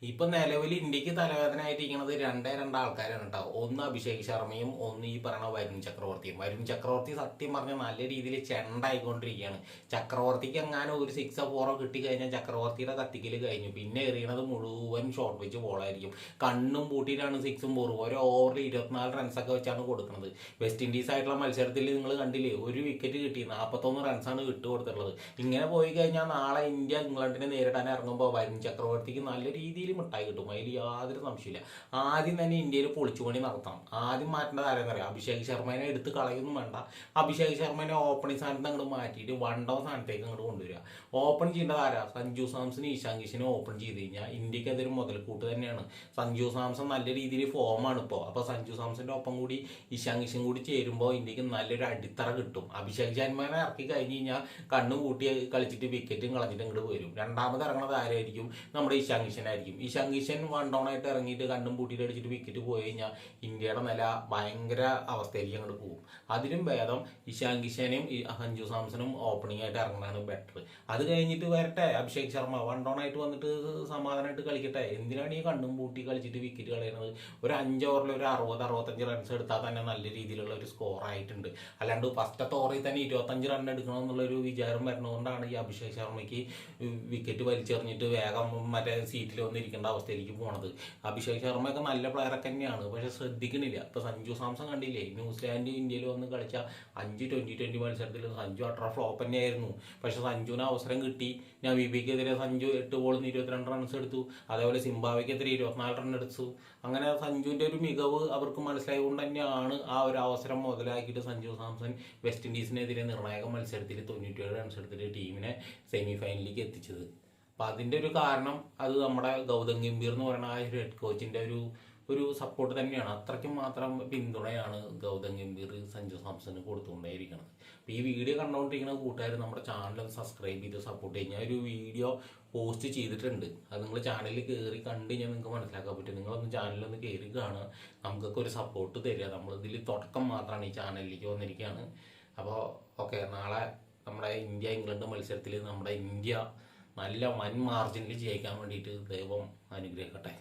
ഇപ്പൊ നിലവിൽ ഇന്ത്യക്ക് തലവേദന ആയിട്ടിരിക്കുന്നത് രണ്ട് ആൾക്കാരാണ് കേട്ടോ. ഒന്ന് അഭിഷേക് ശർമ്മയും ഒന്ന് ഈ പറയുന്ന വരുൺ ചക്രവർത്തിയും. വരുൺ ചക്രവർത്തി സത്യം പറഞ്ഞാൽ നല്ല രീതിയിൽ ചെണ്ടായിക്കൊണ്ടിരിക്കുകയാണ്. ചക്രവർത്തിക്ക് എങ്ങാനും ഒരു 6-4 കിട്ടി കഴിഞ്ഞാൽ ചക്രവർത്തിയുടെ കത്തിക്കൽ കഴിഞ്ഞു. പിന്നെ എറിയണത് മുഴുവൻ ഷോർട്ട് വെച്ച് ബോളായിരിക്കും. കണ്ണും പൂട്ടിയിട്ടാണ് 6-4 ഓരോ ഓവറിൽ 24 റൺസൊക്കെ വെച്ചാണ് കൊടുക്കുന്നത്. വെസ്റ്റ് ഇൻഡീസ് ആയിട്ടുള്ള മത്സരത്തിൽ നിങ്ങൾ കണ്ടില്ലേ, ഒരു വിക്കറ്റ് കിട്ടി 41 റൺസാണ് വിട്ടു കൊടുത്തിട്ടുള്ളത്. ഇങ്ങനെ പോയി കഴിഞ്ഞാൽ നാളെ ഇന്ത്യ ഇംഗ്ലണ്ടിനെ നേരിടാൻ ഇറങ്ങുമ്പോൾ വരുൺ ചക്രവർത്തിക്ക് നല്ല രീതിയിൽ മിഠായി കിട്ടും, അതിൽ യാതൊരു സംശയമില്ല. ആദ്യം തന്നെ ഇന്ത്യയിൽ പൊളിച്ചുപണി നടത്തണം. ആദ്യം മാറ്റേണ്ടത് ആരെന്ന് അറിയാം, അഭിഷേക് ശർമ്മനെ എടുത്ത് കളയൊന്നും വേണ്ട. അഭിഷേക് ശർമ്മനെ ഓപ്പണിംഗ് സ്ഥാനത്ത് അങ്ങോട്ട് മാറ്റിയിട്ട് വൺ ഡൗൺ സ്ഥാനത്തേക്ക് അങ്ങോട്ട് കൊണ്ടുവരിക. ഓപ്പൺ ചെയ്യേണ്ടത് ആരാ? സഞ്ജു സാംസൺ ഇഷാൻ കിഷനെ ഓപ്പൺ ചെയ്ത് കഴിഞ്ഞാൽ ഇന്ത്യക്ക് അതൊരു മുതൽക്കൂട്ട് തന്നെയാണ്. സഞ്ജു സാംസൺ നല്ല രീതിയിൽ ഫോമാണ് ഇപ്പോൾ. അപ്പോൾ സഞ്ജു സാംസന്റെ ഒപ്പം കൂടി ഇഷാൻ കിഷൻ കൂടി ചേരുമ്പോൾ ഇന്ത്യക്ക് നല്ലൊരു അടിത്തറ കിട്ടും. അഭിഷേക് ശർമ്മനെ ഇറക്കി കഴിഞ്ഞ് കഴിഞ്ഞാൽ കണ്ണും കൂട്ടി കളിച്ചിട്ട് വിക്കറ്റും കളഞ്ഞിട്ട് ഇങ്ങോട്ട് വരും. രണ്ടാമത് ഇറങ്ങുന്നത് ആരായിരിക്കും? നമ്മുടെ ഇഷാൻ കിഷനായിരിക്കും. ഇഷാൻ കിഷൻ വൺ ഡൗൺ ആയിട്ട് ഇറങ്ങിയിട്ട് കണ്ണും പൂട്ടിയിട്ട് അടിച്ചിട്ട് വിക്കറ്റ് പോയി കഴിഞ്ഞാൽ ഇന്ത്യയുടെ നില ഭയങ്കര അവസ്ഥയിലേക്ക് അങ്ങോട്ട് പോകും. അതിലും ഭേദം ഇഷാൻ കിഷനും സഞ്ജു സാംസണും ഓപ്പണിംഗ് ആയിട്ട് ഇറങ്ങുന്നതാണ് ബെറ്റർ. അത് കഴിഞ്ഞിട്ട് വരട്ടെ അഭിഷേക് ശർമ്മ വൺ ഡൗൺ ആയിട്ട് വന്നിട്ട് സമാധാനമായിട്ട് കളിക്കട്ടെ. എന്തിനാണ് ഈ കണ്ണും പൂട്ടി കളിച്ചിട്ട് വിക്കറ്റ് കളയുന്നത്? ഒരു 5 ഓവറിൽ ഒരു 60-65 റൺസ് എടുത്താൽ തന്നെ നല്ല രീതിയിലുള്ള ഒരു സ്കോർ ആയിട്ടുണ്ട്. അല്ലാണ്ട് ഫസ്റ്റത്തെ ഓവറിൽ തന്നെ 25 റൺ എടുക്കണം എന്നുള്ളൊരു വിചാരം വരുന്നതുകൊണ്ടാണ് ഈ അഭിഷേക് ശർമ്മയ്ക്ക് വിക്കറ്റ് വലിച്ചെറിഞ്ഞിട്ട് വേഗം മറ്റേ സീറ്റിൽ വന്നിരിക്കേണ്ട അവസ്ഥയിലേക്ക് പോണത്. അഭിഷേക് ശർമ്മയൊക്കെ നല്ല പ്ലെയറൊക്കെ തന്നെയാണ്, പക്ഷെ ശ്രദ്ധിക്കണില്ല. ഇപ്പൊ സഞ്ജു സാംസൺ കണ്ടില്ലേ, ന്യൂസിലാൻഡ് ഇന്ത്യയിൽ വന്ന് കളിച്ച 5 T20 മത്സരത്തിൽ സഞ്ജു അട്ര ഫ്ലോപ്പ് തന്നെയായിരുന്നു. പക്ഷെ സഞ്ജുവിന് അവസരം കിട്ടി. നമീബിയക്കെതിരെ സഞ്ജു 8 ബോളിൽ 22 റൺസ് എടുത്തു. അതേപോലെ സിംബാബ്വെക്കെതിരെ 24 റൺ എടുത്തു. അങ്ങനെ സഞ്ജുവിന്റെ ഒരു മികവ് അവർക്ക് മനസ്സിലായതുകൊണ്ട് തന്നെയാണ് ആ ഒരു അവസരം മുതലാക്കിയിട്ട് സഞ്ജു സാംസൺ വെസ്റ്റ് ഇൻഡീസിനെതിരെ നിർണായക മത്സരത്തിൽ 97 റൺസ് എടുത്തിട്ട് ടീമിനെ സെമി ഫൈനലിലേക്ക് എത്തിച്ചത്. അപ്പം അതിൻ്റെ ഒരു കാരണം അത് നമ്മുടെ ഗൗതം ഗംഭീർ എന്ന് പറയുന്ന ആ ഒരു ഹെഡ് കോച്ചിൻ്റെ ഒരു സപ്പോർട്ട് തന്നെയാണ്. അത്രയ്ക്കും മാത്രം പിന്തുണയാണ് ഗൗതം ഗംഭീർ സഞ്ജു സാംസണ് കൊടുത്തുകൊണ്ടേയിരിക്കുന്നത്. അപ്പോൾ ഈ വീഡിയോ കണ്ടുകൊണ്ടിരിക്കുന്ന കൂട്ടുകാർ നമ്മുടെ ചാനൽ സബ്സ്ക്രൈബ് ചെയ്ത് സപ്പോർട്ട് ചെയ്യുക. ഒരു വീഡിയോ പോസ്റ്റ് ചെയ്തിട്ടുണ്ട്, അത് നിങ്ങൾ ചാനലിൽ കയറി കണ്ട് കഴിഞ്ഞാൽ നിങ്ങൾക്ക് മനസ്സിലാക്കാൻ പറ്റും. നിങ്ങളൊന്ന് ചാനലൊന്ന് കയറി കാണുക, നമുക്കൊക്കെ ഒരു സപ്പോർട്ട് തരിക. നമ്മളിതിൽ തുടക്കം മാത്രമാണ്, ഈ ചാനലിലേക്ക് വന്നിരിക്കുകയാണ്. അപ്പോൾ ഓക്കെ, നാളെ നമ്മുടെ ഇന്ത്യ ഇംഗ്ലണ്ട് മത്സരത്തിൽ നമ്മുടെ ഇന്ത്യ നല്ല വൻ മാർജിനിൽ ജയിക്കാൻ വേണ്ടിയിട്ട് ദൈവം അനുഗ്രഹിക്കട്ടെ.